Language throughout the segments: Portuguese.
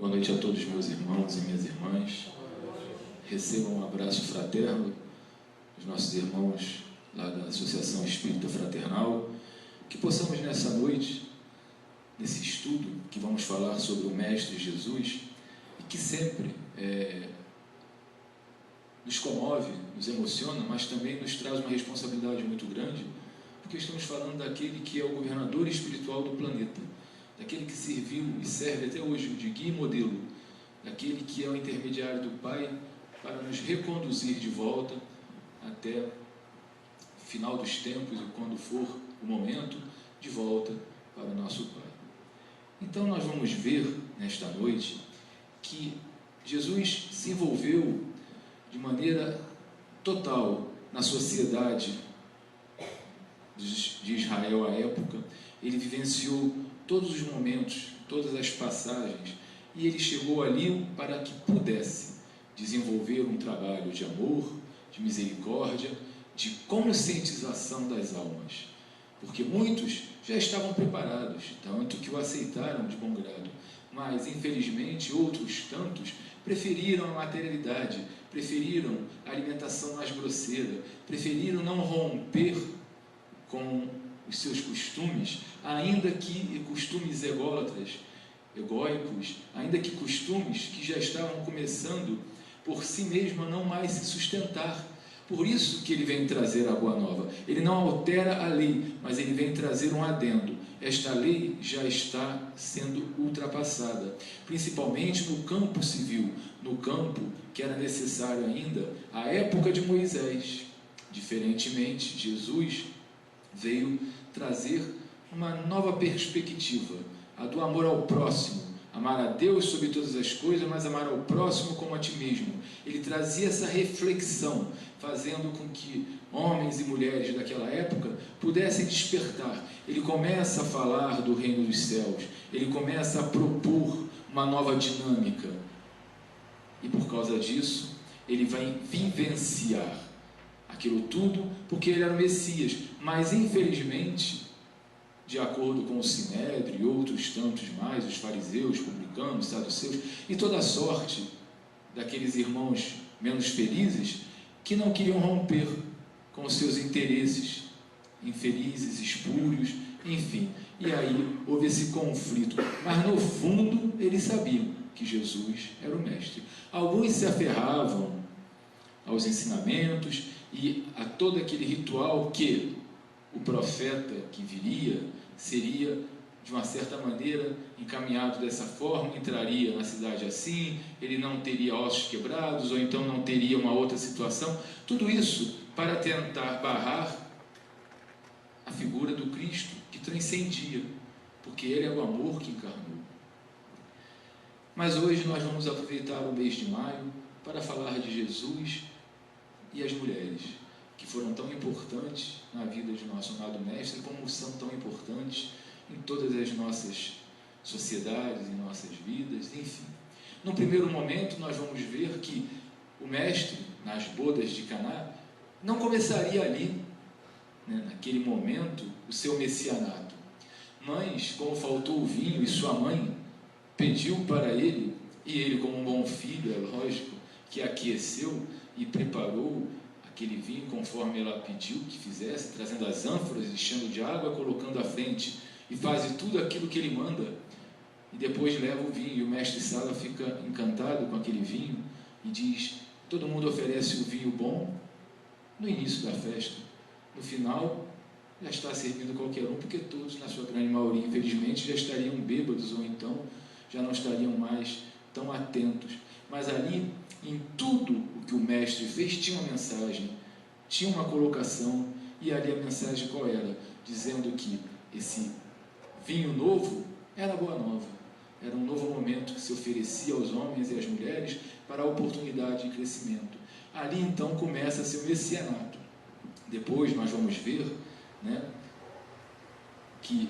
Boa noite a todos meus irmãos e minhas irmãs. Recebam um abraço fraterno dos nossos irmãos lá da Associação Espírita Fraternal. Que possamos nessa noite, nesse estudo, que vamos falar sobre o Mestre Jesus, e que sempre nos comove, nos emociona, mas também nos traz uma responsabilidade muito grande, porque estamos falando daquele que é o governador espiritual do planeta, daquele que serviu e serve até hoje de guia e modelo, daquele que é o intermediário do Pai para nos reconduzir de volta até o final dos tempos e quando for o momento, de volta para o nosso Pai. Então nós vamos ver nesta noite que Jesus se envolveu de maneira total na sociedade de Israel à época. Ele vivenciou todos os momentos, todas as passagens, e ele chegou ali para que pudesse desenvolver um trabalho de amor, de misericórdia, de conscientização das almas, porque muitos já estavam preparados, tanto que o aceitaram de bom grado, mas infelizmente outros tantos preferiram a materialidade, preferiram a alimentação mais grosseira, preferiram não romper com os seus costumes, ainda que costumes ególatras, egóicos, ainda que costumes que já estavam começando por si mesmo a não mais se sustentar. Por isso que ele vem trazer a Boa Nova. Ele não altera a lei, mas ele vem trazer um adendo. Esta lei já está sendo ultrapassada, principalmente no campo civil, no campo que era necessário ainda à época de Moisés. Diferentemente, Jesus veio trazer uma nova perspectiva, a do amor ao próximo, amar a Deus sobre todas as coisas, mas amar ao próximo como a ti mesmo. Ele trazia essa reflexão, fazendo com que homens e mulheres daquela época pudessem despertar. Ele começa a falar do reino dos céus, ele começa a propor uma nova dinâmica, e por causa disso ele vai vivenciar aquilo tudo, porque ele era o Messias. Mas infelizmente, de acordo com o Sinédrio e outros tantos mais, os fariseus, publicanos, saduceus e toda a sorte daqueles irmãos menos felizes, que não queriam romper com os seus interesses infelizes, espúrios, enfim. E aí houve esse conflito, mas no fundo eles sabiam que Jesus era o Mestre. Alguns se aferravam aos ensinamentos e a todo aquele ritual que o profeta que viria seria, de uma certa maneira, encaminhado dessa forma, entraria na cidade assim, ele não teria ossos quebrados, ou então não teria uma outra situação. Tudo isso para tentar barrar a figura do Cristo, que transcendia, porque ele é o amor que encarnou. Mas hoje nós vamos aproveitar o mês de maio para falar de Jesus e as mulheres, que foram tão importantes na vida de nosso amado Mestre, como são tão importantes em todas as nossas sociedades, em nossas vidas, enfim. No primeiro momento, nós vamos ver que o Mestre, nas bodas de Caná, não começaria ali, naquele momento, o seu messianato. Mas, como faltou o vinho e sua mãe pediu para ele, e ele, como um bom filho, é lógico, que aqueceu e preparou aquele vinho conforme ela pediu que fizesse, trazendo as ânforas, enchendo de água, colocando à frente, e faz tudo aquilo que ele manda, e depois leva o vinho, e o mestre Sala fica encantado com aquele vinho, e diz, todo mundo oferece o vinho bom no início da festa, no final já está servindo qualquer um, porque todos, na sua grande maioria, infelizmente, já estariam bêbados, ou então já não estariam mais tão atentos. Mas ali, em tudo o que o mestre fez, tinha uma mensagem, tinha uma colocação, e ali a mensagem qual era? Dizendo que esse vinho novo era a Boa Nova, era um novo momento que se oferecia aos homens e às mulheres para a oportunidade de crescimento. Ali então começa seu messianato. Depois nós vamos ver, que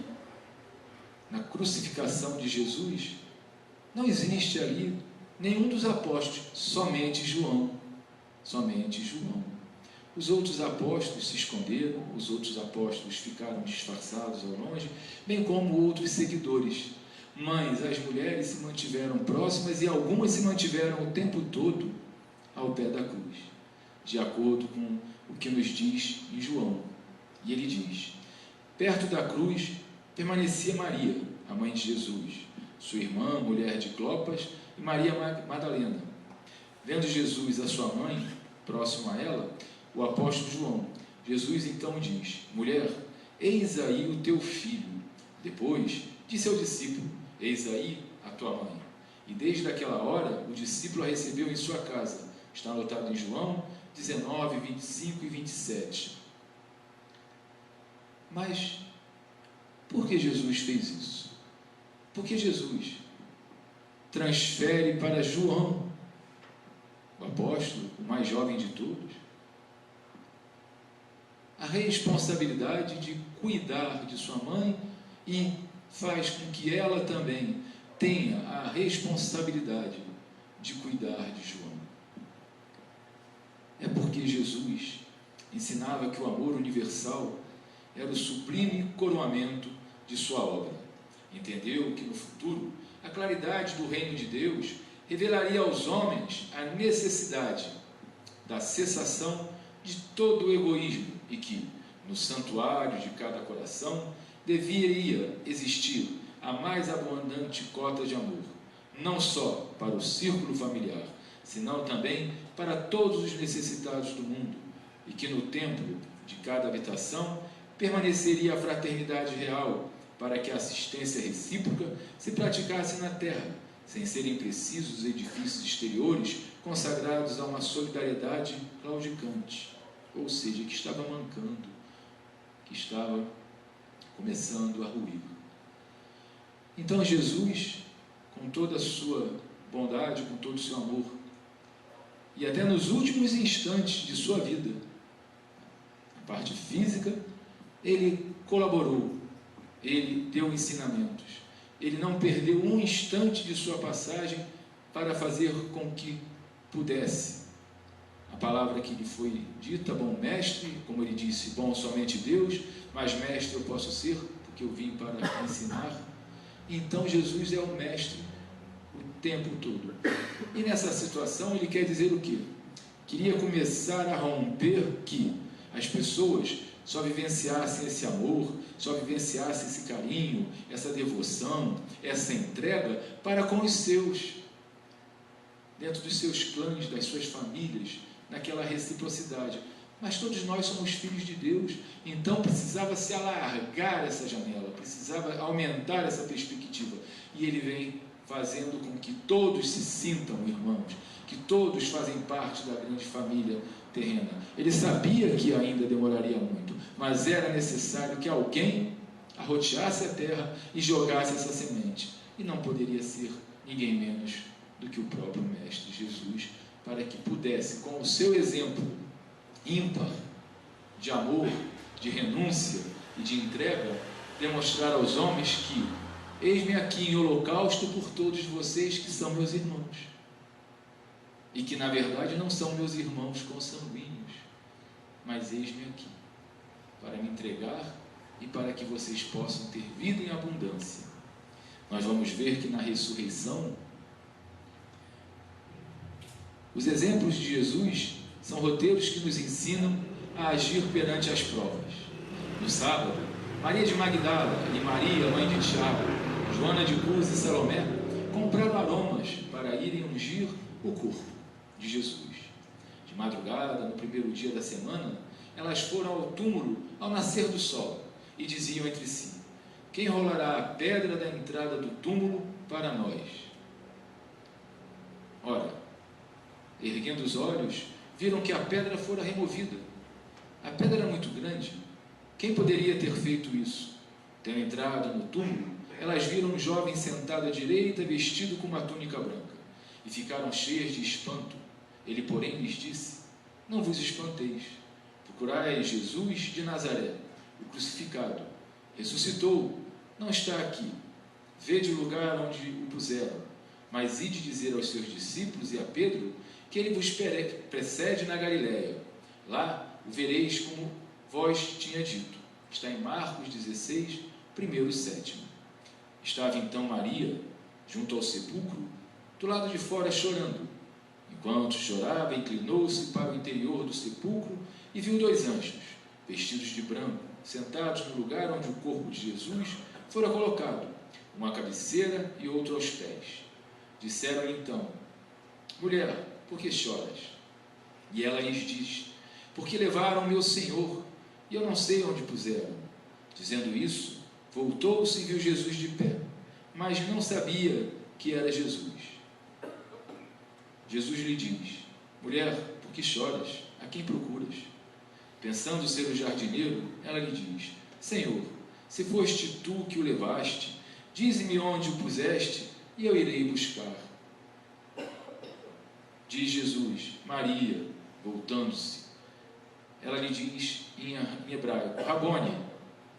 na crucificação de Jesus não existe ali nenhum dos apóstolos, somente João. Somente João. Os outros apóstolos se esconderam, os outros apóstolos ficaram disfarçados ao longe, bem como outros seguidores. Mas as mulheres se mantiveram próximas e algumas se mantiveram o tempo todo ao pé da cruz, de acordo com o que nos diz em João. E ele diz: perto da cruz permanecia Maria, a mãe de Jesus, sua irmã, mulher de Clopas, e Maria Madalena. Vendo Jesus a sua mãe, próximo a ela, o apóstolo João, Jesus então diz: mulher, eis aí o teu filho. Depois disse ao discípulo: eis aí a tua mãe. E desde aquela hora o discípulo a recebeu em sua casa. Está anotado em João 19, 25 e 27. Mas por que Jesus fez isso? Porque Jesus transfere para João, o apóstolo, o mais jovem de todos, a responsabilidade de cuidar de sua mãe e faz com que ela também tenha a responsabilidade de cuidar de João. É porque Jesus ensinava que o amor universal era o sublime coroamento de sua obra. Entendeu que no futuro a claridade do reino de Deus revelaria aos homens a necessidade da cessação de todo o egoísmo e que, no santuário de cada coração, deveria existir a mais abundante cota de amor, não só para o círculo familiar, senão também para todos os necessitados do mundo, e que no templo de cada habitação permaneceria a fraternidade real, para que a assistência recíproca se praticasse na terra, sem serem precisos edifícios exteriores consagrados a uma solidariedade claudicante, ou seja, que estava mancando, que estava começando a ruir. Então Jesus, com toda a sua bondade, com todo o seu amor, e até nos últimos instantes de sua vida, a parte física, ele colaborou, ele deu ensinamentos, ele não perdeu um instante de sua passagem para fazer com que pudesse. A palavra que lhe foi dita: bom mestre, como ele disse, bom somente Deus, mas mestre eu posso ser, porque eu vim para ensinar. Então Jesus é o mestre o tempo todo. E nessa situação ele quer dizer o quê? Queria começar a romper que as pessoas só vivenciassem esse amor, só vivenciassem esse carinho, essa devoção, essa entrega para com os seus, dentro dos seus clãs, das suas famílias, naquela reciprocidade. Mas todos nós somos filhos de Deus, então precisava se alargar essa janela, precisava aumentar essa perspectiva. E ele vem fazendo com que todos se sintam irmãos, que todos fazem parte da grande família terrena. Ele sabia que ainda demoraria muito, mas era necessário que alguém arroteasse a terra e jogasse essa semente. E não poderia ser ninguém menos do que o próprio Mestre Jesus, para que pudesse, com o seu exemplo ímpar de amor, de renúncia e de entrega, demonstrar aos homens que: eis-me aqui em holocausto por todos vocês que são meus irmãos, e que na verdade não são meus irmãos consanguíneos, mas eis-me aqui para me entregar e para que vocês possam ter vida em abundância. Nós vamos ver que na ressurreição os exemplos de Jesus são roteiros que nos ensinam a agir perante as provas. No sábado, Maria de Magdala e Maria, mãe de Tiago, Joana de Cus e Salomé compraram aromas para irem ungir o corpo de Jesus. De madrugada, no primeiro dia da semana, elas foram ao túmulo ao nascer do sol e diziam entre si: quem rolará a pedra da entrada do túmulo para nós? Ora, erguendo os olhos, viram que a pedra fora removida. A pedra era muito grande. Quem poderia ter feito isso? Tendo entrado no túmulo, elas viram um jovem sentado à direita, vestido com uma túnica branca, e ficaram cheias de espanto. Ele, porém, lhes disse: não vos espanteis. Procurai Jesus de Nazaré, o crucificado. Ressuscitou, não está aqui. Vede o lugar onde o puseram. Mas ide dizer aos seus discípulos e a Pedro que ele vos precede na Galiléia. Lá o vereis como vós tinha dito. Está em Marcos 16, 1 e 7. Estava então Maria, junto ao sepulcro, do lado de fora chorando. Enquanto chorava, inclinou-se para o interior do sepulcro e viu 2 anjos, vestidos de branco, sentados no lugar onde o corpo de Jesus fora colocado, um à cabeceira e outro aos pés. Disseram-lhe então: Mulher, por que choras? E ela lhes diz: Porque levaram meu Senhor, e eu não sei onde puseram. Dizendo isso, voltou-se e viu Jesus de pé, mas não sabia que era Jesus. Jesus lhe diz: Mulher, por que choras? A quem procuras? Pensando ser o jardineiro, ela lhe diz: Senhor, se foste tu que o levaste, dize-me onde o puseste, e eu irei buscar. Diz Jesus: Maria. Voltando-se, ela lhe diz em hebraico: Rabone,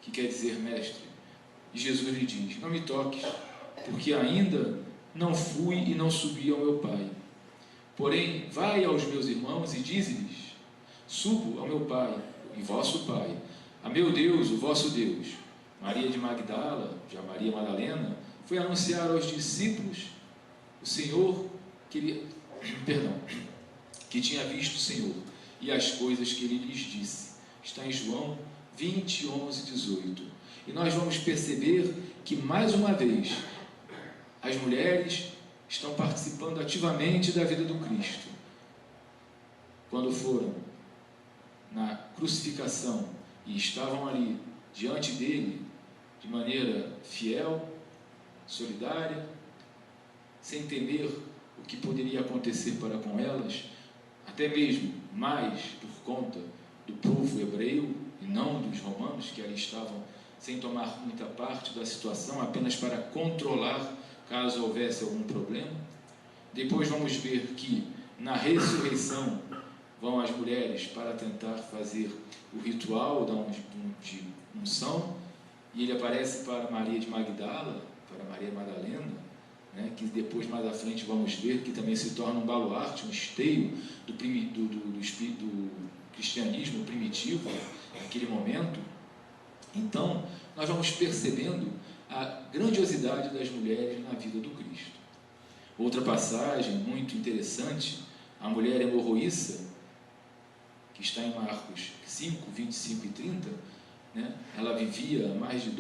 que quer dizer mestre. E Jesus lhe diz: Não me toques, porque ainda não fui e não subi ao meu Pai. Porém, vai aos meus irmãos e dize-lhes: Subo ao meu Pai e vosso Pai, a meu Deus, o vosso Deus. Maria de Magdala, já Maria Madalena, foi anunciar aos discípulos o Senhor que tinha visto o Senhor e as coisas que ele lhes disse. Está em João 20, 11, 18. E nós vamos perceber que, mais uma vez, as mulheres estão participando ativamente da vida do Cristo. Quando foram na crucificação e estavam ali diante dele de maneira fiel, solidária, sem temer o que poderia acontecer para com elas, até mesmo mais por conta do povo hebreu e não dos romanos, que ali estavam sem tomar muita parte da situação, apenas para controlar caso houvesse algum problema. Depois vamos ver que na ressurreição vão as mulheres para tentar fazer o ritual de unção, e ele aparece para Maria de Magdala, para Maria Madalena, que depois, mais à frente, vamos ver que também se torna um baluarte, um esteio do cristianismo primitivo, naquele momento. Então, nós vamos percebendo a grandiosidade das mulheres na vida do Cristo. Outra passagem muito interessante, a mulher hemorroíça, que está em Marcos 5, 25 e 30, ela vivia há mais de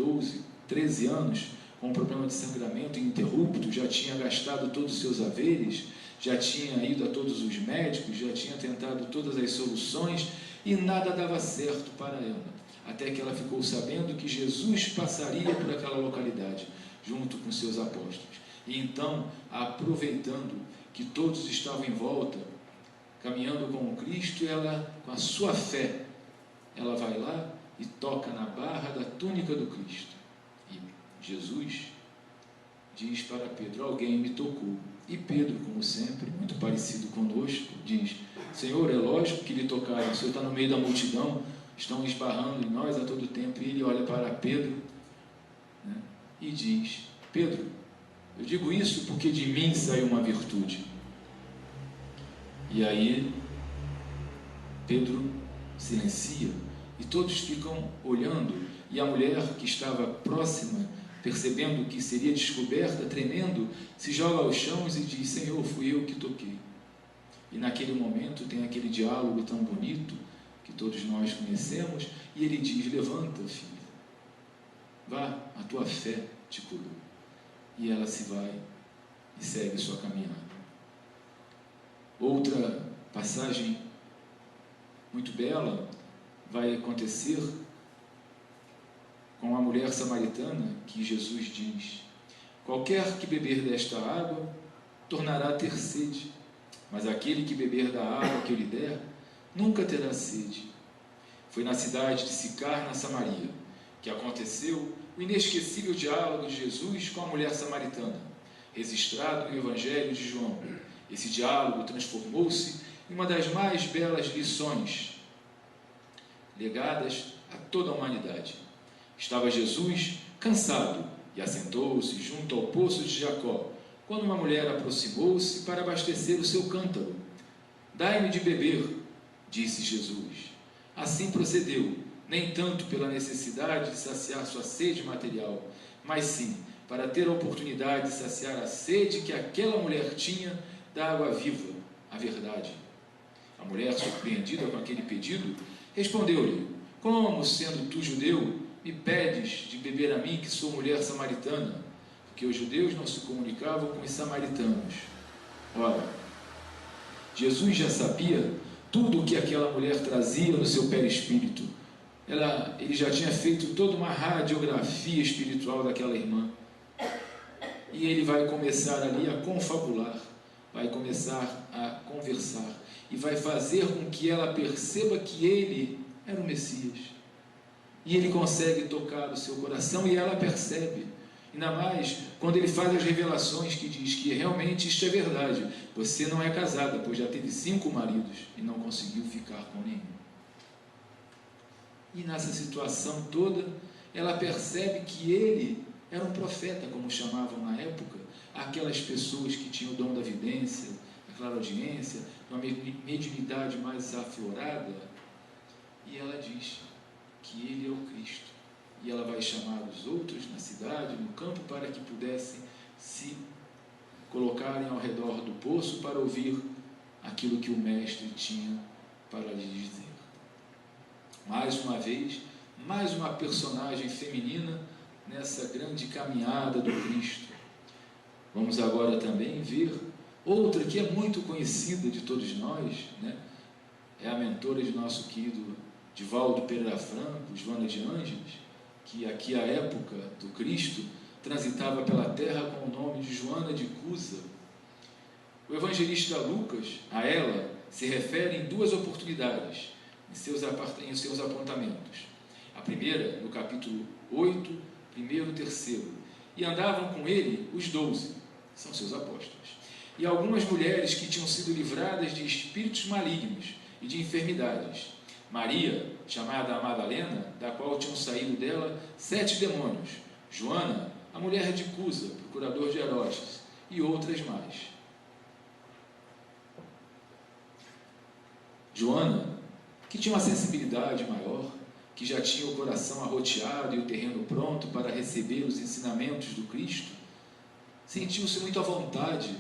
13 anos, com um problema de sangramento ininterrupto, já tinha gastado todos os seus haveres, já tinha ido a todos os médicos, já tinha tentado todas as soluções e nada dava certo para ela, até que ela ficou sabendo que Jesus passaria por aquela localidade, junto com seus apóstolos. E então, aproveitando que todos estavam em volta, caminhando com o Cristo, ela, com a sua fé, ela vai lá e toca na barra da túnica do Cristo. Jesus diz para Pedro: alguém me tocou. E Pedro, como sempre, muito parecido conosco, diz: Senhor, é lógico que lhe tocaram, o Senhor está no meio da multidão, estão esbarrando em nós a todo tempo. E ele olha para Pedro, e diz: Pedro, eu digo isso porque de mim saiu uma virtude. E aí Pedro silencia e todos ficam olhando, e a mulher que estava próxima, percebendo que seria descoberta, tremendo, se joga aos chãos e diz: Senhor, fui eu que toquei. E naquele momento tem aquele diálogo tão bonito que todos nós conhecemos, e ele diz: levanta, filha, vá, a tua fé te curou. E ela se vai e segue sua caminhada. Outra passagem muito bela vai acontecer com a mulher samaritana, que Jesus diz: qualquer que beber desta água tornará a ter sede, mas aquele que beber da água que eu lhe der nunca terá sede. Foi na cidade de Sicar, na Samaria, que aconteceu o inesquecível diálogo de Jesus com a mulher samaritana, registrado no Evangelho de João. Esse diálogo transformou-se em uma das mais belas lições legadas a toda a humanidade. Estava Jesus cansado e assentou-se junto ao poço de Jacó, quando uma mulher aproximou-se para abastecer o seu cântaro. Dai-me de beber, disse Jesus. Assim procedeu, nem tanto pela necessidade de saciar sua sede material, mas sim para ter a oportunidade de saciar a sede que aquela mulher tinha da água viva, a verdade. A mulher, surpreendida com aquele pedido, respondeu-lhe: como, sendo tu judeu, me pedes de beber a mim, que sou mulher samaritana? Porque os judeus não se comunicavam com os samaritanos. Ora, Jesus já sabia tudo o que aquela mulher trazia no seu perispírito. Ele já tinha feito toda uma radiografia espiritual daquela irmã. E ele vai começar ali a confabular, vai começar a conversar, e vai fazer com que ela perceba que ele era o Messias. E ele consegue tocar o seu coração, e ela percebe. Ainda mais quando ele faz as revelações que diz que realmente isto é verdade. Você não é casada, pois já teve 5 maridos e não conseguiu ficar com nenhum. E nessa situação toda, ela percebe que ele era um profeta, como chamavam na época aquelas pessoas que tinham o dom da vidência, da clareaudiência, uma mediunidade mais aflorada. E ela diz que ele é o Cristo. E ela vai chamar os outros na cidade, no campo, para que pudessem se colocarem ao redor do poço para ouvir aquilo que o mestre tinha para lhes dizer. Mais uma vez, mais uma personagem feminina nessa grande caminhada do Cristo. Vamos agora também ver outra que é muito conhecida de todos nós, né? É a mentora de nosso querido Divaldo Pereira Franco, Joana de Ângeles, que aqui à época do Cristo transitava pela terra com o nome de Joana de Cusa. O evangelista Lucas, a ela, se refere em 2 oportunidades em seus apontamentos. A primeira, no capítulo 8, 1º e 3º. E andavam com ele os 12, são seus apóstolos, e algumas mulheres que tinham sido livradas de espíritos malignos e de enfermidades. Maria, chamada Madalena, da qual tinham saído dela 7 demônios. Joana, a mulher de Cusa, procurador de Herodes, e outras mais. Joana, que tinha uma sensibilidade maior, que já tinha o coração arroteado e o terreno pronto para receber os ensinamentos do Cristo, sentiu-se muito à vontade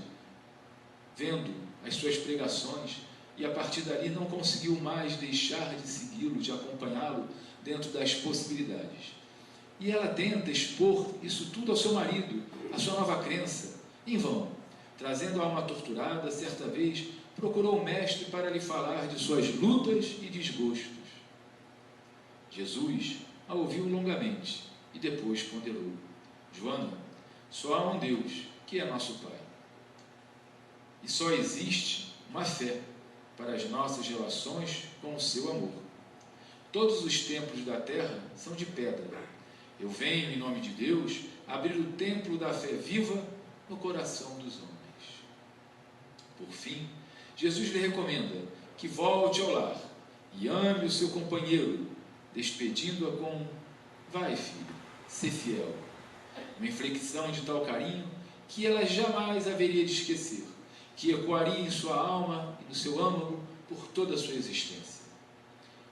vendo as suas pregações, e a partir dali não conseguiu mais deixar de segui-lo, de acompanhá-lo dentro das possibilidades. E ela tenta expor isso tudo ao seu marido, a sua nova crença, em vão. Trazendo a alma torturada, certa vez procurou o mestre para lhe falar de suas lutas e desgostos. Jesus a ouviu longamente e depois ponderou: Joana, só há um Deus, que é nosso Pai. E só existe uma fé para as nossas relações com o seu amor. Todos os templos da terra são de pedra. Eu venho, em nome de Deus, abrir o templo da fé viva no coração dos homens. Por fim, Jesus lhe recomenda que volte ao lar e ame o seu companheiro, despedindo-a com: vai, filho, sê fiel. Uma inflexão de tal carinho que ela jamais haveria de esquecer, que ecoaria em sua alma e no seu âmago por toda a sua existência.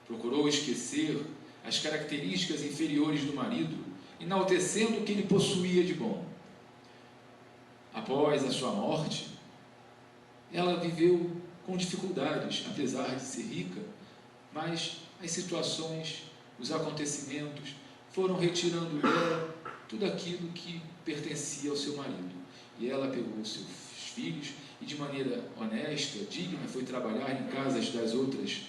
Procurou esquecer as características inferiores do marido, enaltecendo o que ele possuía de bom. Após a sua morte, ela viveu com dificuldades, apesar de ser rica, mas as situações, os acontecimentos foram retirando dela tudo aquilo que pertencia ao seu marido. E ela pegou seus filhos e, de maneira honesta, digna, foi trabalhar em casas das outras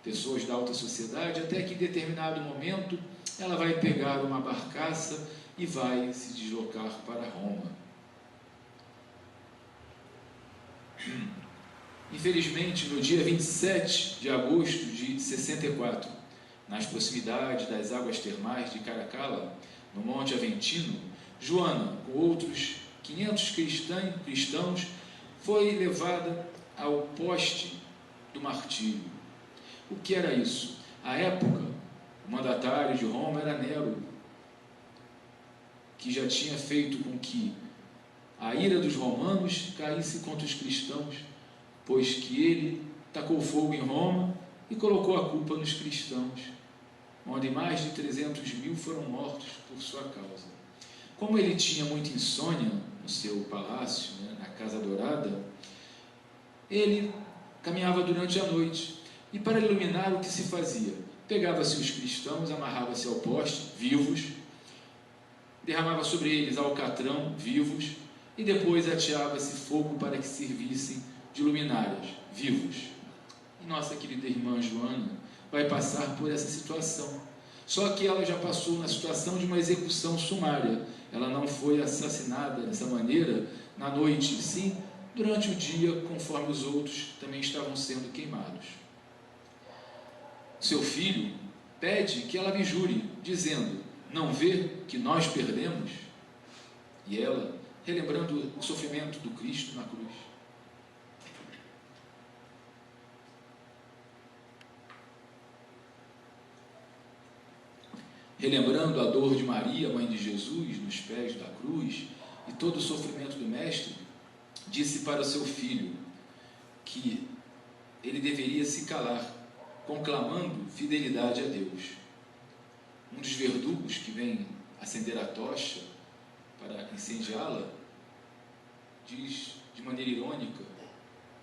pessoas da alta sociedade, até que em determinado momento ela vai pegar uma barcaça e vai se deslocar para Roma. Infelizmente, no dia 27 de agosto de 64, nas proximidades das águas termais de Caracalla, no Monte Aventino, Joana, com outros 500 cristãos, foi levada ao poste do martírio. O que era isso? À época, o mandatário de Roma era Nero, que já tinha feito com que a ira dos romanos caísse contra os cristãos, pois que ele tacou fogo em Roma e colocou a culpa nos cristãos, onde mais de 300.000 foram mortos por sua causa. Como ele tinha muita insônia no seu palácio, né, na Casa Dourada, ele caminhava durante a noite, e para iluminar, o que se fazia? Pegava-se os cristãos, amarrava-se ao poste, vivos, derramava sobre eles alcatrão, vivos, e depois ateava-se fogo para que servissem de luminárias, vivos. E nossa querida irmã Joana vai passar por essa situação, só que ela já passou na situação de uma execução sumária. Ela não foi assassinada dessa maneira na noite, sim durante o dia, conforme os outros também estavam sendo queimados. Seu filho pede que ela lhe jure, dizendo: não vê que nós perdemos? E ela, relembrando o sofrimento do Cristo na cruz, relembrando a dor de Maria, mãe de Jesus, nos pés da cruz, e todo o sofrimento do Mestre, disse para o seu filho que ele deveria se calar, conclamando fidelidade a Deus. Um dos verdugos que vem acender a tocha para incendiá-la diz de maneira irônica: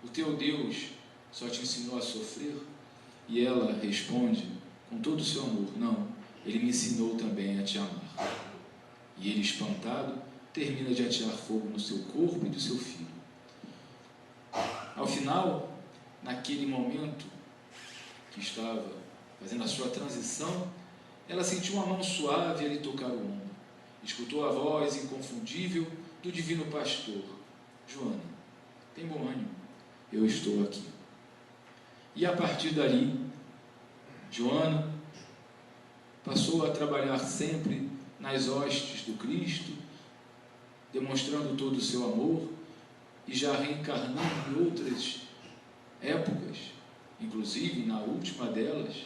o teu Deus só te ensinou a sofrer? E ela responde com todo o seu amor: não, ele me ensinou também a te amar. E ele, espantado, termina de atear fogo no seu corpo e do seu filho. Ao final, naquele momento que estava fazendo a sua transição, ela sentiu uma mão suave a lhe tocar o ombro. Escutou a voz inconfundível do divino pastor: Joana, tem bom ânimo, eu estou aqui. E a partir dali, Joana passou a trabalhar sempre nas hostes do Cristo, demonstrando todo o seu amor, e já reencarnando em outras épocas, inclusive na última delas,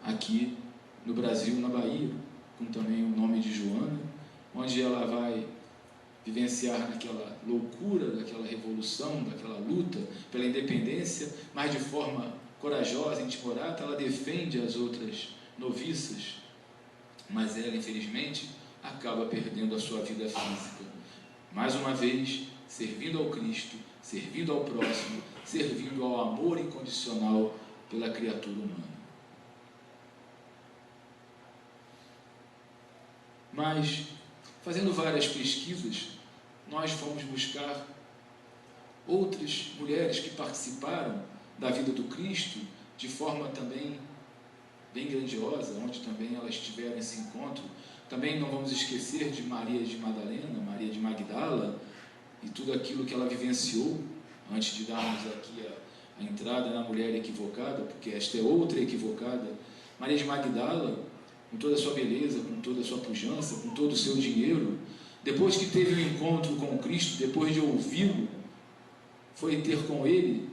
aqui no Brasil, na Bahia, com também o nome de Joana, onde ela vai vivenciar naquela loucura, daquela revolução, daquela luta pela independência, mas de forma corajosa, intimorata. Ela defende as outras noviças, mas ela, infelizmente, acaba perdendo a sua vida física. Mais uma vez, servindo ao Cristo, servindo ao próximo, servindo ao amor incondicional pela criatura humana. Mas, fazendo várias pesquisas, nós fomos buscar outras mulheres que participaram da vida do Cristo de forma também bem grandiosa, onde também elas tiveram esse encontro. Também não vamos esquecer de Maria de Madalena, Maria de Magdala, e tudo aquilo que ela vivenciou, antes de darmos aqui a entrada na mulher equivocada, porque esta é outra equivocada. Maria de Magdala, com toda a sua beleza, com toda a sua pujança, com todo o seu dinheiro, depois que teve um encontro com Cristo, depois de ouvi-lo, foi ter com ele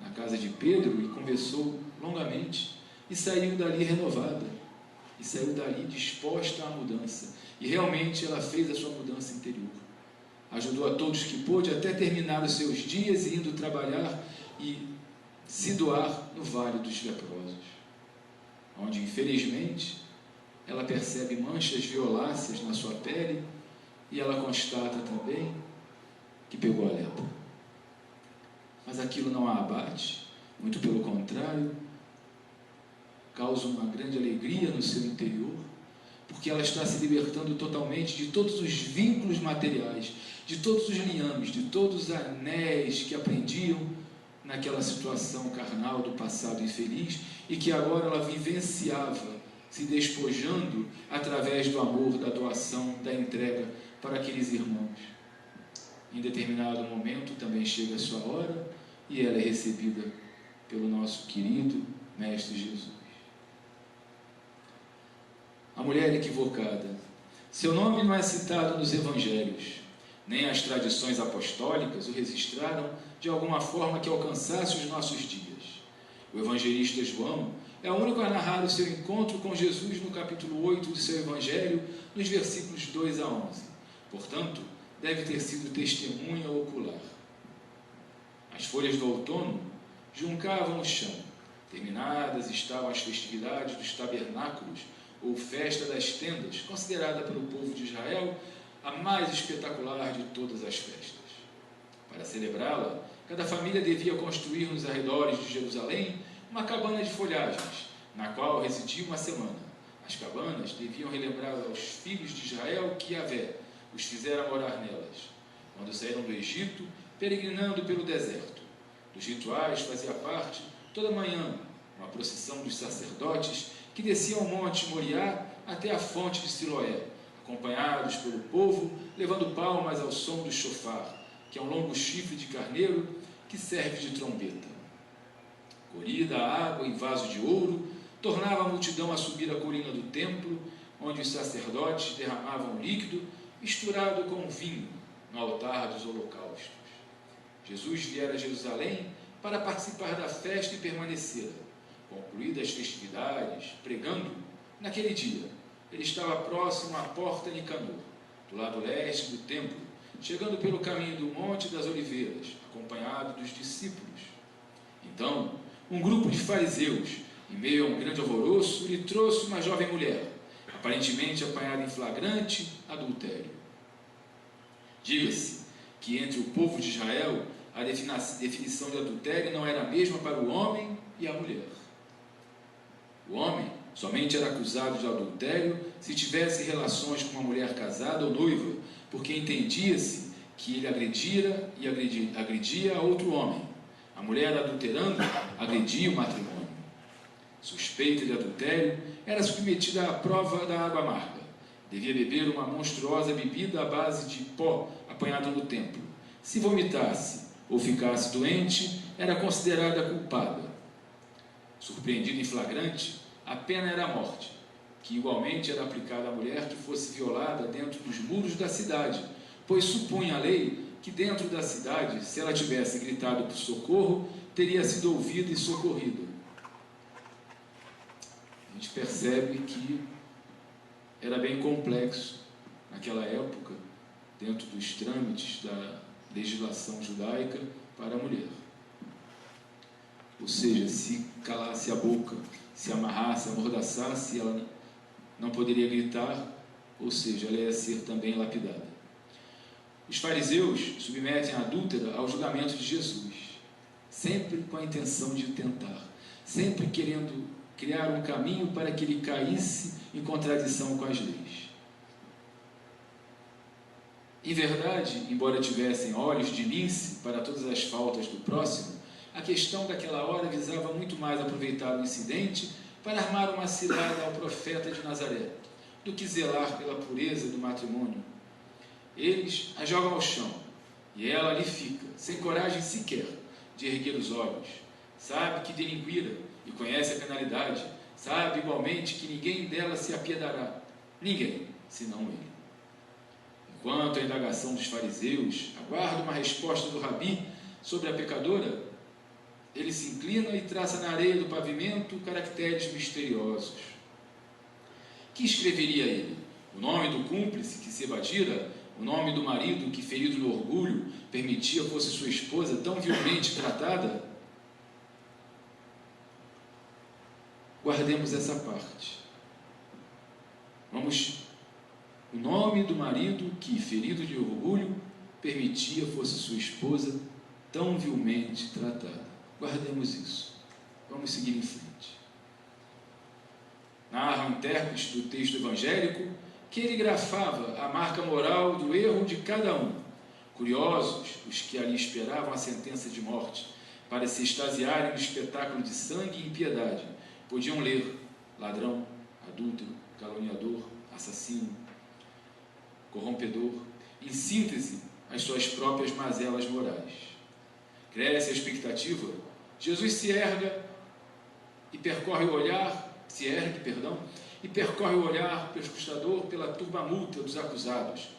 na casa de Pedro e conversou longamente, e saiu dali renovada, e saiu dali disposta à mudança, e realmente ela fez a sua mudança interior, ajudou a todos que pôde, até terminar os seus dias indo trabalhar e se doar no Vale dos Leprosos, onde infelizmente ela percebe manchas violáceas na sua pele, e ela constata também que pegou a lepra. Mas aquilo não a abate, muito pelo contrário, causa uma grande alegria no seu interior, porque ela está se libertando totalmente de todos os vínculos materiais, de todos os liames, de todos os anéis que aprendiam naquela situação carnal do passado infeliz, e que agora ela vivenciava, se despojando através do amor, da doação, da entrega para aqueles irmãos. Em determinado momento também chega a sua hora, e ela é recebida pelo nosso querido Mestre Jesus. A mulher equivocada. Seu nome não é citado nos evangelhos, nem as tradições apostólicas o registraram de alguma forma que alcançasse os nossos dias. O evangelista João é o único a narrar o seu encontro com Jesus no capítulo 8 do seu evangelho, nos versículos 2 a 11. Portanto, deve ter sido testemunha ocular. As folhas do outono juncavam o chão. Terminadas estavam as festividades dos tabernáculos, ou Festa das Tendas, considerada pelo povo de Israel a mais espetacular de todas as festas. Para celebrá-la, cada família devia construir nos arredores de Jerusalém uma cabana de folhagens, na qual residia uma semana. As cabanas deviam relembrar aos filhos de Israel que Yahvé os fizera morar nelas, quando saíram do Egito, peregrinando pelo deserto. Dos rituais fazia parte, toda manhã, uma procissão dos sacerdotes que desciam ao monte Moriá até a fonte de Siloé, acompanhados pelo povo, levando palmas ao som do chofar, que é um longo chifre de carneiro que serve de trombeta. Corrida a água em vaso de ouro tornava a multidão a subir a colina do templo, onde os sacerdotes derramavam líquido misturado com vinho no altar dos holocaustos. Jesus viera a Jerusalém para participar da festa e permanecera. Concluídas as festividades, pregando, naquele dia, ele estava próximo à porta de Nicanor, do lado leste do templo, chegando pelo caminho do Monte das Oliveiras, acompanhado dos discípulos. Então, um grupo de fariseus, em meio a um grande alvoroço, lhe trouxe uma jovem mulher, aparentemente apanhada em flagrante adultério. Diga-se que entre o povo de Israel a definição de adultério não era a mesma para o homem e a mulher. O homem somente era acusado de adultério se tivesse relações com uma mulher casada ou noiva, porque entendia-se que ele agredia a outro homem. A mulher adulterando agredia o matrimônio. Suspeita de adultério, era submetida à prova da água amarga. Devia beber uma monstruosa bebida à base de pó apanhado no templo. Se vomitasse ou ficasse doente, era considerada culpada. Surpreendida em flagrante, a pena era a morte, que igualmente era aplicada à mulher que fosse violada dentro dos muros da cidade, pois supunha a lei que dentro da cidade, se ela tivesse gritado por socorro, teria sido ouvida e socorrida. A gente percebe que era bem complexo naquela época, dentro dos trâmites da legislação judaica para a mulher. Ou seja, se calasse a boca, se amarrasse, amordaçasse, ela não poderia gritar, ou seja, ela ia ser também lapidada. Os fariseus submetem a adúltera ao julgamento de Jesus, sempre com a intenção de tentar, sempre querendo criar um caminho para que ele caísse em contradição com as leis. Em verdade, embora tivessem olhos de lince para todas as faltas do próximo, a questão daquela hora visava muito mais aproveitar o incidente para armar uma cilada ao profeta de Nazaré, do que zelar pela pureza do matrimônio. Eles a jogam ao chão, e ela ali fica, sem coragem sequer de erguer os olhos. Sabe que delinquira e conhece a penalidade, sabe igualmente que ninguém dela se apiedará, ninguém, senão ele. Enquanto a indagação dos fariseus aguarda uma resposta do rabi sobre a pecadora, ele se inclina e traça na areia do pavimento caracteres misteriosos. Que escreveria ele? O nome do cúmplice que se evadira? O nome do marido que, ferido no orgulho, permitia fosse sua esposa tão vilmente tratada? Guardemos essa parte. O nome do marido que, ferido de orgulho, permitia fosse sua esposa tão vilmente tratada. Guardemos isso. Vamos seguir em frente. Narram intérpretes do texto evangélico que ele grafava a marca moral do erro de cada um. Curiosos, os que ali esperavam a sentença de morte, para se extasiarem no espetáculo de sangue e impiedade, podiam ler: ladrão, adúltero, caluniador, assassino, corrompedor, em síntese, as suas próprias mazelas morais. Cresce a expectativa, Jesus se ergue e percorre o olhar perscrutador pela turbamulta dos acusados,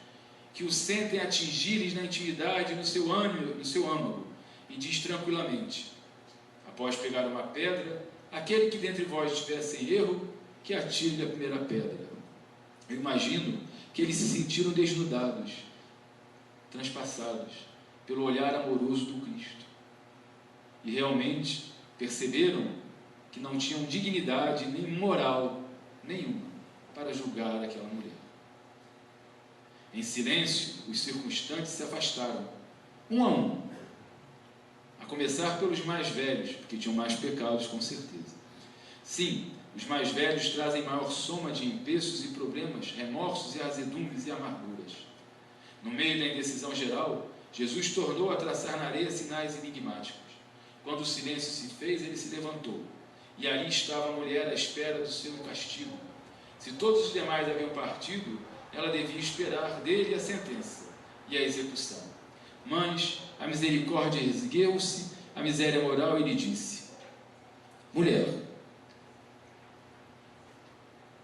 que o sentem atingir-lhes na intimidade, no seu âmago, e diz tranquilamente, após pegar uma pedra: aquele que dentre vós estiver sem erro, que atire a primeira pedra. Eu imagino que eles se sentiram desnudados, transpassados pelo olhar amoroso do Cristo, e realmente perceberam que não tinham dignidade nem moral nenhuma para julgar aquela mulher. Em silêncio, os circunstantes se afastaram, um a um, a começar pelos mais velhos, porque tinham mais pecados, com certeza. Sim, os mais velhos trazem maior soma de empeços e problemas, remorsos e azedumes e amarguras. No meio da indecisão geral, Jesus tornou a traçar na areia sinais enigmáticos. Quando o silêncio se fez, ele se levantou, e ali estava a mulher à espera do seu castigo. Se todos os demais haviam partido, ela devia esperar dele a sentença e a execução. Mas a misericórdia ergueu-se, a miséria moral, e lhe disse: mulher,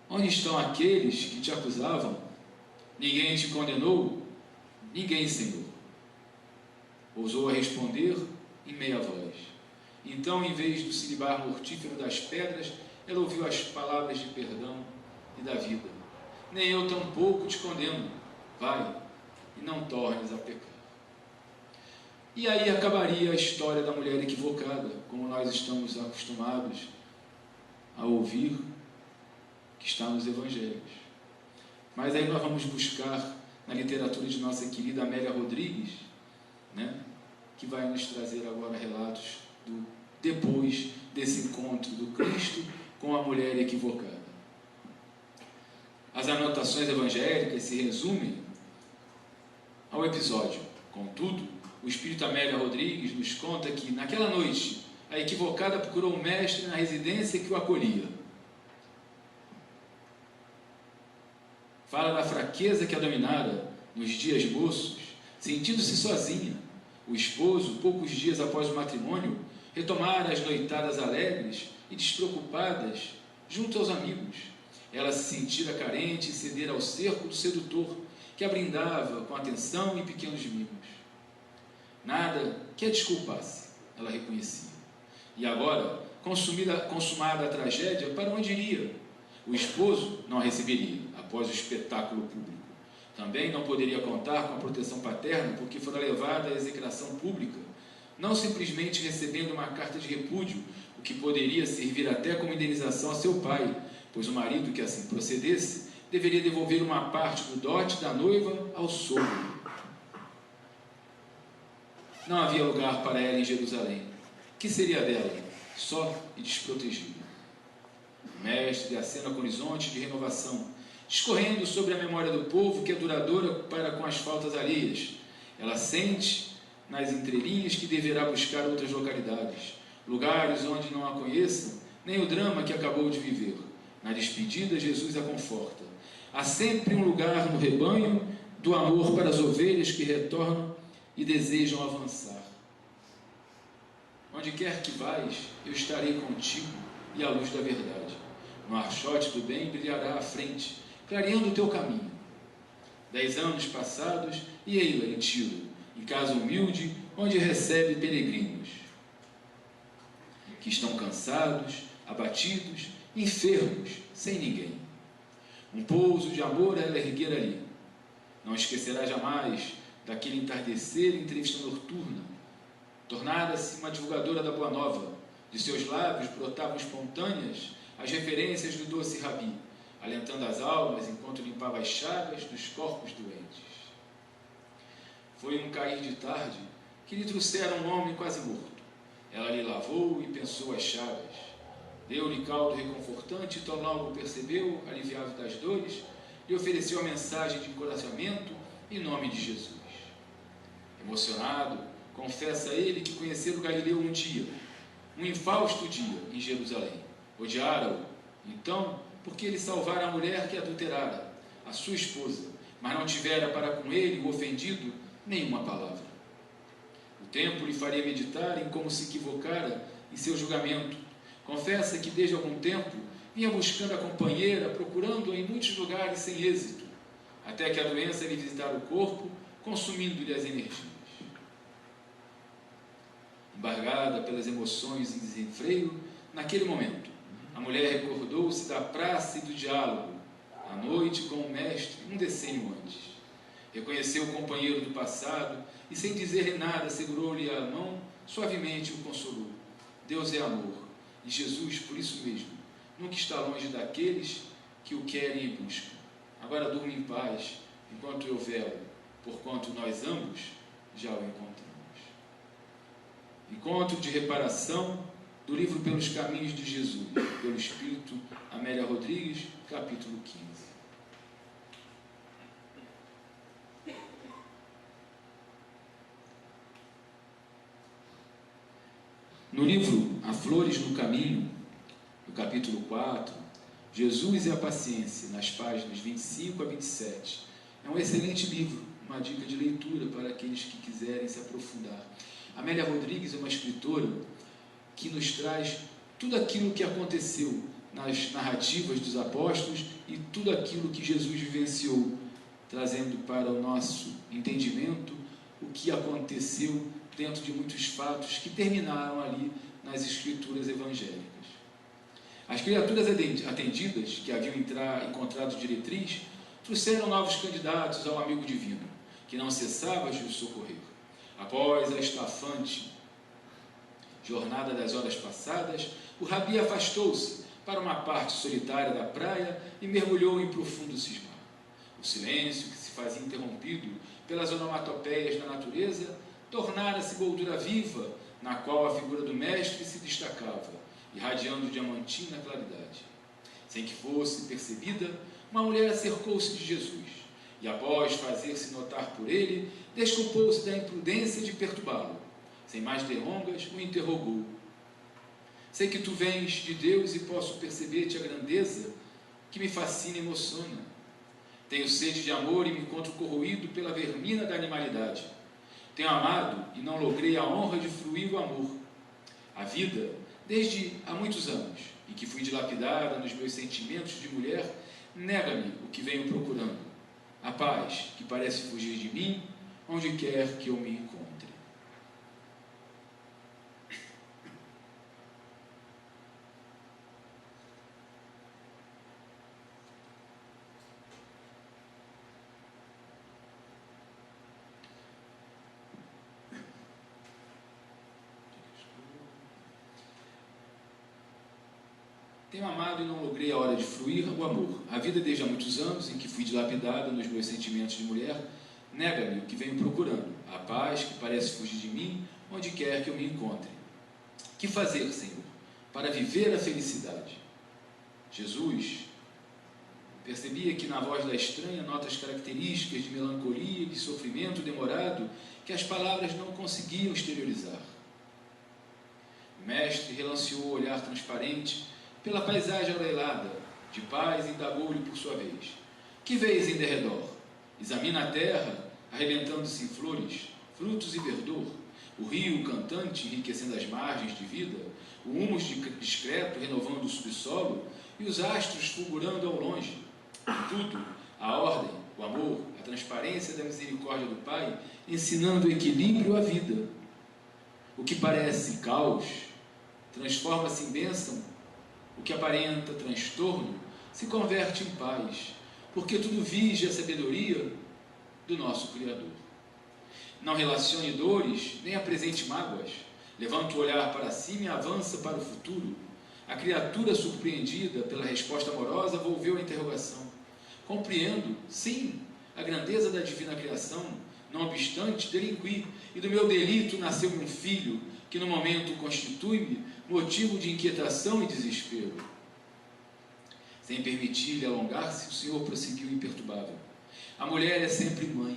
onde estão aqueles que te acusavam? Ninguém te condenou? Ninguém, Senhor. Ousou a responder em meia voz. Então, em vez do silibar mortífero das pedras, ela ouviu as palavras de perdão e da vida. Nem eu tampouco te condeno. Vai, e não tornes a pecar. E aí acabaria a história da mulher equivocada, como nós estamos acostumados a ouvir, que está nos Evangelhos. Mas aí nós vamos buscar na literatura de nossa querida Amélia Rodrigues, que vai nos trazer agora relatos depois desse encontro do Cristo com a mulher equivocada. As anotações evangélicas se resumem ao episódio. Contudo, o Espírito Amélia Rodrigues nos conta que, naquela noite, a equivocada procurou o mestre na residência que o acolhia. Fala da fraqueza que a dominara nos dias moços, sentindo-se sozinha. O esposo, poucos dias após o matrimônio, retomara as noitadas alegres e despreocupadas junto aos amigos. Ela se sentira carente e cedera ao cerco do sedutor, que a brindava com atenção e pequenos mimos. Nada que a desculpasse, ela reconhecia. E agora, consumada a tragédia, para onde iria? O esposo não a receberia após o espetáculo público. Também não poderia contar com a proteção paterna, porque fora levada à execração pública, não simplesmente recebendo uma carta de repúdio, o que poderia servir até como indenização a seu pai, pois o marido que assim procedesse deveria devolver uma parte do dote da noiva ao sogro. Não havia lugar para ela em Jerusalém. Que seria dela? Só e desprotegida. O mestre acena com o horizonte de renovação, discorrendo sobre a memória do povo que é duradoura para com as faltas alheias. Ela sente nas entrelinhas que deverá buscar outras localidades, lugares onde não a conheçam, nem o drama que acabou de viver. Na despedida, Jesus a conforta. Há sempre um lugar no rebanho do amor para as ovelhas que retornam e desejam avançar. Onde quer que vais, eu estarei contigo e à luz da verdade. No archote do bem brilhará à frente, clareando o teu caminho. 10 anos passados e ei-la em Tiro, em casa humilde, onde recebe peregrinos que estão cansados, abatidos, enfermos, sem ninguém. Um pouso de amor ela erguer ali. Não esquecerá jamais daquele entardecer e entrevista noturna. Tornara-se uma divulgadora da Boa Nova. De seus lábios brotavam espontâneas as referências do doce Rabi, alentando as almas enquanto limpava as chagas dos corpos doentes. Foi um cair de tarde que lhe trouxeram um homem quase morto. Ela lhe lavou e pensou as chagas. Deu-lhe caldo reconfortante e tão logo percebeu, aliviado das dores, lhe ofereceu a mensagem de encorajamento em nome de Jesus. Emocionado, confessa a ele que conhecera o Galileu um dia, um infausto dia, em Jerusalém. Odiara-o, então, porque ele salvara a mulher que adulterara, a sua esposa, mas não tivera para com ele, o ofendido, nenhuma palavra. O tempo lhe faria meditar em como se equivocara em seu julgamento. Confessa que desde algum tempo vinha buscando a companheira, procurando-a em muitos lugares sem êxito, até que a doença lhe visitara o corpo, consumindo-lhe as energias. Embargada pelas emoções em desenfreio, naquele momento, a mulher recordou-se da praça e do diálogo, à noite com o mestre, um decênio antes. Reconheceu o companheiro do passado e, sem dizer-lhe nada, segurou-lhe a mão, suavemente o consolou. Deus é amor, e Jesus, por isso mesmo, nunca está longe daqueles que o querem e buscam. Agora durma em paz, enquanto eu velo, porquanto nós ambos já o encontramos. Encontro de reparação do livro Pelos Caminhos de Jesus, pelo Espírito Amélia Rodrigues, capítulo 15. No livro Há Flores no Caminho, no capítulo 4, Jesus e a Paciência, nas páginas 25 a 27. É um excelente livro, uma dica de leitura para aqueles que quiserem se aprofundar. Amélia Rodrigues é uma escritora que nos traz tudo aquilo que aconteceu nas narrativas dos apóstolos e tudo aquilo que Jesus vivenciou, trazendo para o nosso entendimento o que aconteceu dentro de muitos fatos que terminaram ali nas escrituras evangélicas. As criaturas atendidas, que haviam encontrado diretriz, trouxeram novos candidatos ao amigo divino, que não cessava de os socorrer. Após a estafante jornada das horas passadas, o rabi afastou-se para uma parte solitária da praia e mergulhou em profundo cismar. O silêncio, que se fazia interrompido pelas onomatopeias da natureza, tornara-se moldura viva, na qual a figura do mestre se destacava, irradiando diamantina claridade. Sem que fosse percebida, uma mulher acercou-se de Jesus, e após fazer-se notar por ele, desculpou-se da imprudência de perturbá-lo. Sem mais delongas, o interrogou: sei que tu vens de Deus e posso perceber-te a grandeza que me fascina e emociona. Tenho sede de amor e me encontro corroído pela vermina da animalidade. Tenho amado e não logrei a honra de fruir o amor. A vida, desde há muitos anos, em que fui dilapidada nos meus sentimentos de mulher, nega-me o que venho procurando, a paz que parece fugir de mim, onde quer que eu me encontre. Tenho amado e não logrei a hora de fruir o amor. A vida, desde há muitos anos, em que fui dilapidada nos meus sentimentos de mulher, nega-me o que venho procurando, a paz que parece fugir de mim, onde quer que eu me encontre. Que fazer, Senhor, para viver a felicidade? Jesus percebia que na voz da estranha notas características de melancolia e de sofrimento demorado que as palavras não conseguiam exteriorizar. O mestre relanceou o olhar transparente pela paisagem aurelada, de paz, indagou-lhe por sua vez: que vês em derredor? Examina a terra, arrebentando-se em flores, frutos e verdor, o rio cantante enriquecendo as margens de vida, o humus discreto renovando o subsolo e os astros fulgurando ao longe. Em tudo, a ordem, o amor, a transparência da misericórdia do Pai, ensinando o equilíbrio à vida. O que parece caos transforma-se em bênção. O que aparenta transtorno se converte em paz, porque tudo vige a sabedoria do nosso Criador. Não relacione dores, nem apresente mágoas. Levanta o olhar para cima e avança para o futuro. A criatura, surpreendida pela resposta amorosa, volveu a interrogação. Compreendo, sim, a grandeza da divina criação. Não obstante, delinqui, e do meu delito nasceu-me um filho, que no momento constitui-me motivo de inquietação e desespero. Sem permitir-lhe alongar-se, o Senhor prosseguiu imperturbável: a mulher é sempre mãe.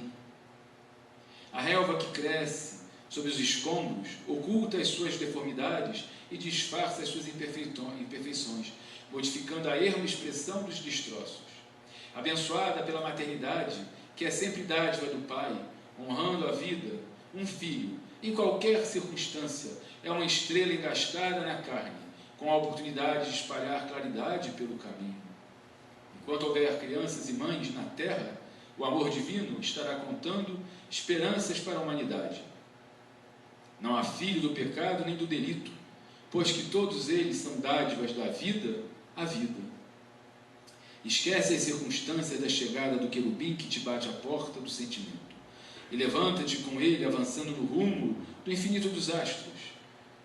A relva que cresce sob os escombros oculta as suas deformidades e disfarça as suas imperfeições, modificando a erma expressão dos destroços. Abençoada pela maternidade, que é sempre dádiva do Pai, honrando a vida, um filho, em qualquer circunstância, é uma estrela engastada na carne, com a oportunidade de espalhar claridade pelo caminho. Enquanto houver crianças e mães na terra, o amor divino estará contando esperanças para a humanidade. Não há filho do pecado nem do delito, pois que todos eles são dádivas da vida à vida. Esquece as circunstâncias da chegada do querubim que te bate à porta do sentimento, e levanta-te com ele avançando no rumo do infinito dos astros.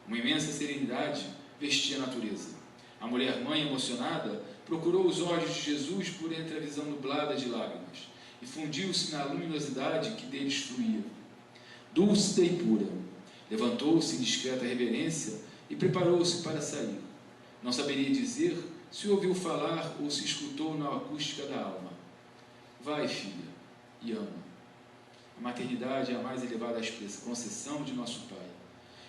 Uma imensa serenidade vestia a natureza. A mulher-mãe emocionada procurou os olhos de Jesus por entre a visão nublada de lágrimas e fundiu-se na luminosidade que deles fluía. Dúlcida e pura, levantou-se em discreta reverência e preparou-se para sair. Não saberia dizer se ouviu falar ou se escutou na acústica da alma. Vai, filha, e ama. A maternidade é a mais elevada concessão de nosso Pai,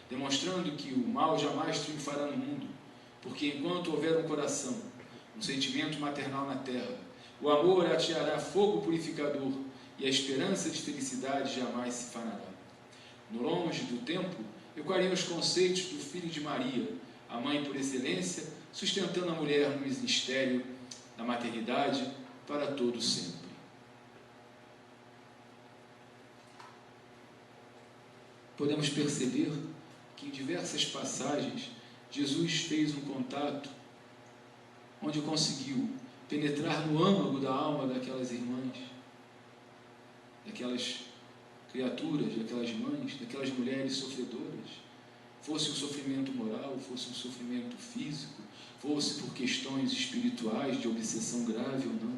demonstrando que o mal jamais triunfará no mundo, porque enquanto houver um coração, um sentimento maternal na terra, o amor ateará fogo purificador e a esperança de felicidade jamais se fanará. No longe do tempo, ecoariam os conceitos do Filho de Maria, a mãe por excelência, sustentando a mulher no mistério da maternidade para todo sempre. Podemos perceber que em diversas passagens Jesus fez um contato onde conseguiu penetrar no âmago da alma daquelas irmãs, daquelas criaturas, daquelas mães, daquelas mulheres sofredoras, fosse um sofrimento moral, fosse um sofrimento físico, fosse por questões espirituais de obsessão grave ou não.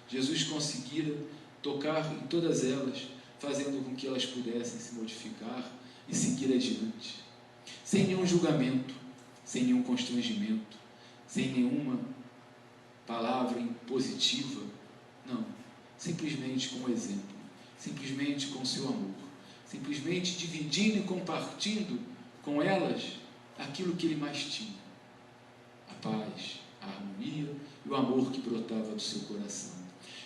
Jesus conseguira tocar em todas elas, fazendo com que elas pudessem se modificar e seguir adiante, sem nenhum julgamento, sem nenhum constrangimento, sem nenhuma palavra impositiva, não, simplesmente com o exemplo, simplesmente com o seu amor, simplesmente dividindo e compartilhando com elas aquilo que ele mais tinha, a paz, a harmonia e o amor que brotava do seu coração.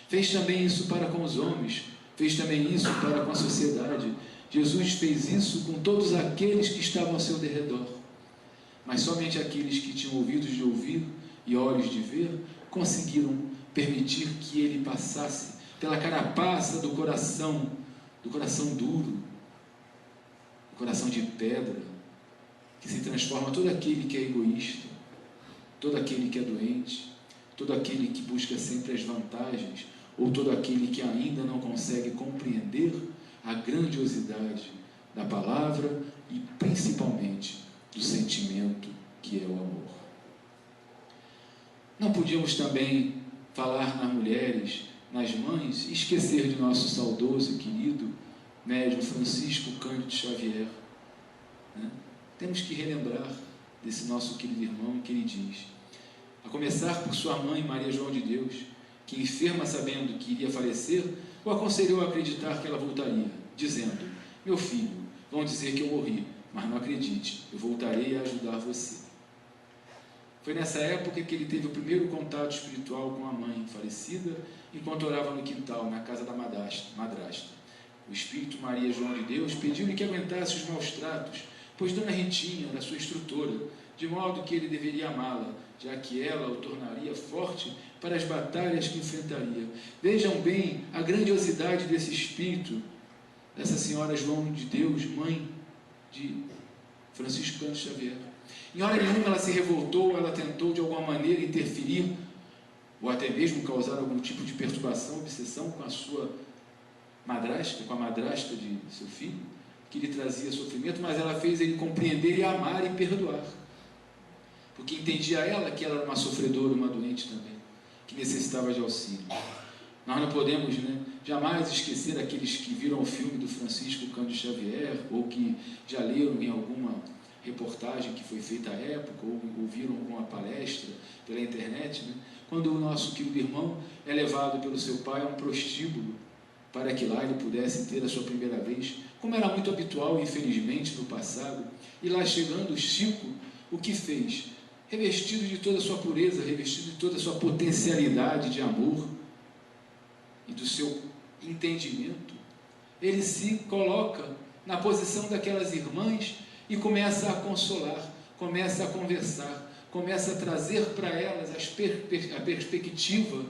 Fez também isso para com os homens, fez também isso para com a sociedade. Jesus fez isso com todos aqueles que estavam ao seu derredor, mas somente aqueles que tinham ouvidos de ouvir e olhos de ver conseguiram permitir que ele passasse pela carapaça do coração duro, do coração de pedra, que se transforma todo aquele que é egoísta, todo aquele que é doente, todo aquele que busca sempre as vantagens, ou todo aquele que ainda não consegue compreender a grandiosidade da palavra e principalmente do sentimento que é o amor. Não podíamos também falar nas mulheres, nas mães, e esquecer de nosso saudoso e querido médium Francisco Cândido Xavier, né? Temos que relembrar desse nosso querido irmão que ele diz, a começar por sua mãe Maria João de Deus, que enferma sabendo que iria falecer, o aconselhou a acreditar que ela voltaria, dizendo, meu filho, vão dizer que eu morri, mas não acredite, eu voltarei a ajudar você. Foi nessa época que ele teve o primeiro contato espiritual com a mãe falecida, enquanto orava no quintal, na casa da madrasta. O espírito Maria João de Deus pediu-lhe que aguentasse os maus tratos, pois Dona Ritinha era sua instrutora, de modo que ele deveria amá-la, já que ela o tornaria forte para as batalhas que enfrentaria. Vejam bem a grandiosidade desse espírito, dessa senhora João de Deus, mãe de Francisco Cândido Xavier. Em hora nenhuma ela se revoltou, ela tentou de alguma maneira interferir, ou até mesmo causar algum tipo de perturbação, obsessão com a sua madrasta, com a madrasta de seu filho, que lhe trazia sofrimento, mas ela fez ele compreender e amar e perdoar. Porque entendia ela que ela era uma sofredora, uma doente também, que necessitava de auxílio. Nós não podemos, jamais esquecer aqueles que viram o filme do Francisco Cândido Xavier, ou que já leram em alguma reportagem que foi feita à época, ou ouviram alguma palestra pela internet, quando o nosso querido irmão é levado pelo seu pai a um prostíbulo, para que lá ele pudesse ter a sua primeira vez, como era muito habitual, infelizmente, no passado. E lá chegando, Chico, o que fez? Revestido de toda a sua pureza, revestido de toda a sua potencialidade de amor e do seu entendimento, ele se coloca na posição daquelas irmãs e começa a consolar, começa a conversar, começa a trazer para elas a perspectiva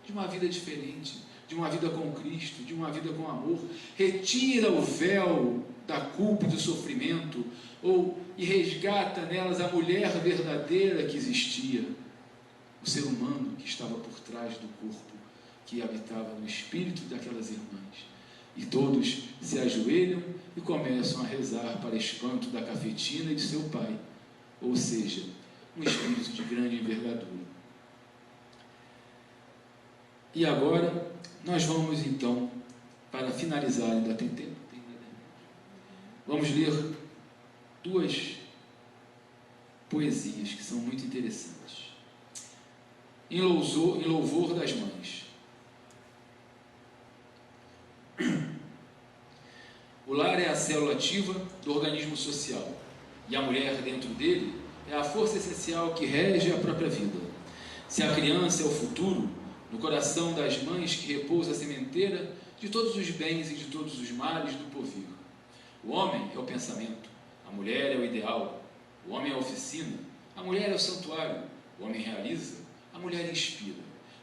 de uma vida diferente, de uma vida com Cristo, de uma vida com amor. Retira o véu da culpa e do sofrimento, e resgata nelas a mulher verdadeira que existia, o ser humano que estava por trás do corpo, que habitava no espírito daquelas irmãs. E todos se ajoelham e começam a rezar para espanto da cafetina e de seu pai, ou seja, um espírito de grande envergadura. E agora, nós vamos então, para finalizar, ainda tem tempo? Vamos ler duas poesias que são muito interessantes. Em louvor das mães. O lar é a célula ativa do organismo social, e a mulher dentro dele é a força essencial que rege a própria vida. Se a criança é o futuro, no coração das mães que repousa a sementeira de todos os bens e de todos os males do porvir. O homem é o pensamento, a mulher é o ideal, o homem é a oficina, a mulher é o santuário, o homem realiza, a mulher inspira.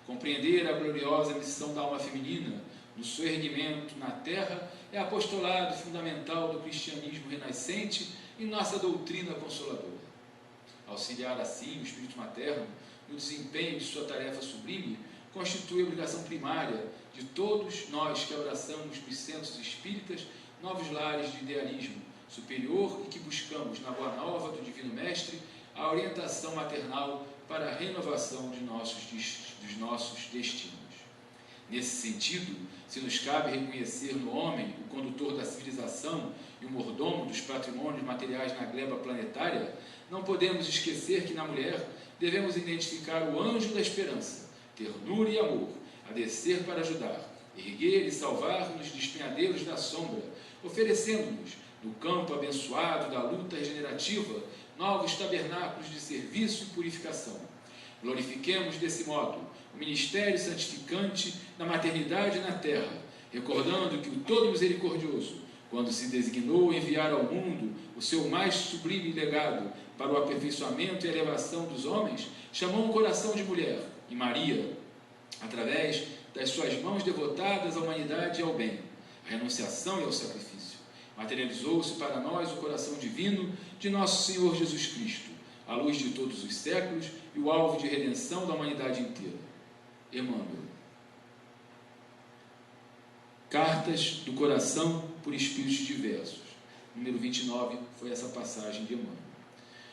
Compreender a gloriosa missão da alma feminina no seu erguimento na terra é apostolado fundamental do cristianismo renascente e nossa doutrina consoladora. Auxiliar assim o espírito materno no desempenho de sua tarefa sublime constitui a obrigação primária de todos nós que abraçamos nos centros espíritas novos lares de idealismo superior e que buscamos na Boa Nova do Divino Mestre a orientação maternal para a renovação dos nossos destinos. Nesse sentido, se nos cabe reconhecer no homem o condutor da civilização e o mordomo dos patrimônios materiais na gleba planetária, não podemos esquecer que na mulher devemos identificar o anjo da esperança, ternura e amor, a descer para ajudar, erguer e salvar nos despenhadeiros da sombra, oferecendo-nos, no campo abençoado da luta regenerativa, novos tabernáculos de serviço e purificação. Glorifiquemos desse modo o ministério santificante da maternidade na terra, recordando que o Todo Misericordioso, quando se designou enviar ao mundo o seu mais sublime legado para o aperfeiçoamento e elevação dos homens, chamou um coração de mulher, e Maria, através das suas mãos devotadas à humanidade e ao bem, à renunciação e ao sacrifício, materializou-se para nós o coração divino de nosso Senhor Jesus Cristo, a luz de todos os séculos e o alvo de redenção da humanidade inteira. Emmanuel. Cartas do Coração por Espíritos Diversos. Número 29 foi essa passagem de Emmanuel.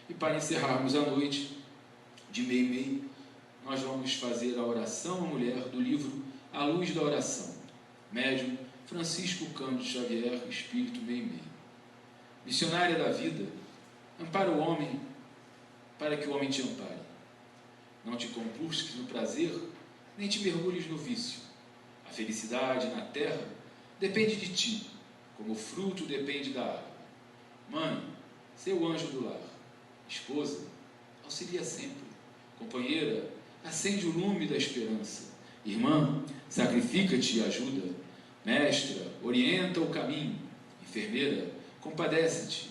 E para encerrarmos a noite de Meimei, nós vamos fazer a oração à mulher do livro A Luz da Oração. Médium Francisco Cândido Xavier, Espírito Meimei. Missionária da vida, ampara o homem para que o homem te ampare. Não te compulses no prazer, nem te mergulhes no vício. A felicidade na terra depende de ti, como o fruto depende da água. Mãe, seu anjo do lar. Esposa, auxilia sempre. Companheira, acende o lume da esperança. Irmã, sacrifica-te e ajuda. Mestra, orienta o caminho. Enfermeira, compadece-te.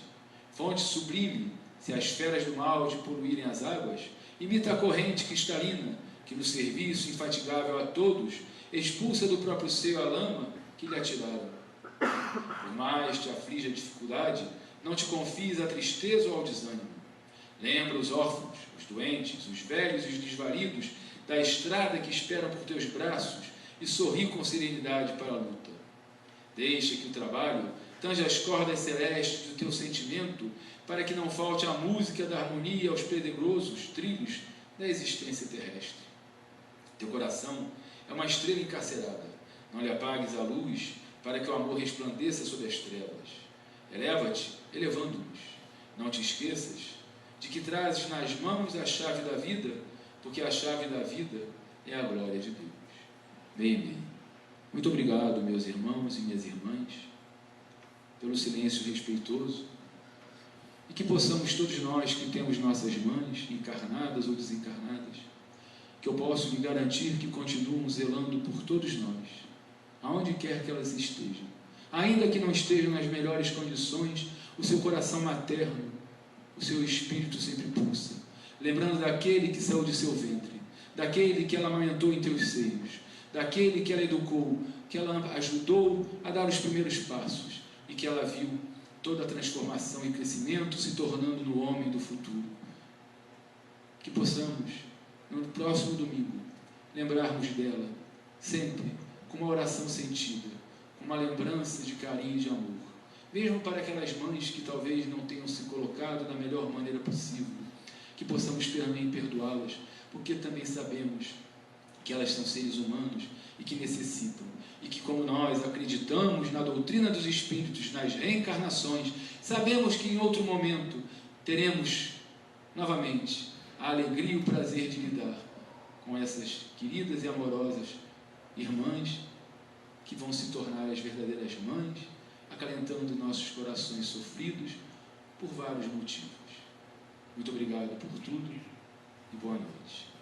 Fonte sublime, se as feras do mal te poluírem as águas, imita a corrente cristalina, que no serviço infatigável a todos, expulsa do próprio seio a lama que lhe atiraram. Por mais te aflige a dificuldade, não te confies à tristeza ou ao desânimo. Lembra os órfãos, os doentes, os velhos e os desvalidos da estrada que esperam por teus braços e sorri com serenidade para a luta. Deixa que o trabalho tanja as cordas celestes do teu sentimento para que não falte a música da harmonia aos pedregosos trilhos da existência terrestre. Teu coração é uma estrela encarcerada. Não lhe apagues a luz para que o amor resplandeça sobre as trevas. Eleva-te, elevando-nos. Não te esqueças de que trazes nas mãos a chave da vida, porque a chave da vida é a glória de Deus. Bem. Muito obrigado, meus irmãos e minhas irmãs, pelo silêncio respeitoso, e que possamos todos nós que temos nossas mães, encarnadas ou desencarnadas, que eu posso lhe garantir que continuam zelando por todos nós, aonde quer que elas estejam, ainda que não estejam nas melhores condições, o seu coração materno, o seu espírito sempre pulsa, lembrando daquele que saiu de seu ventre, daquele que ela amamentou em teus seios, daquele que ela educou, que ela ajudou a dar os primeiros passos e que ela viu toda a transformação e crescimento se tornando no homem do futuro. Que possamos, no próximo domingo, lembrarmos dela, sempre, com uma oração sentida, com uma lembrança de carinho e de amor, mesmo para aquelas mães que talvez não tenham se colocado da melhor maneira possível, que possamos também perdoá-las, porque também sabemos que elas são seres humanos e que necessitam, e que, como nós acreditamos na doutrina dos espíritos, nas reencarnações, sabemos que em outro momento teremos novamente a alegria e o prazer de lidar com essas queridas e amorosas irmãs que vão se tornar as verdadeiras mães, acalentando nossos corações sofridos por vários motivos. Muito obrigado por tudo e boa noite.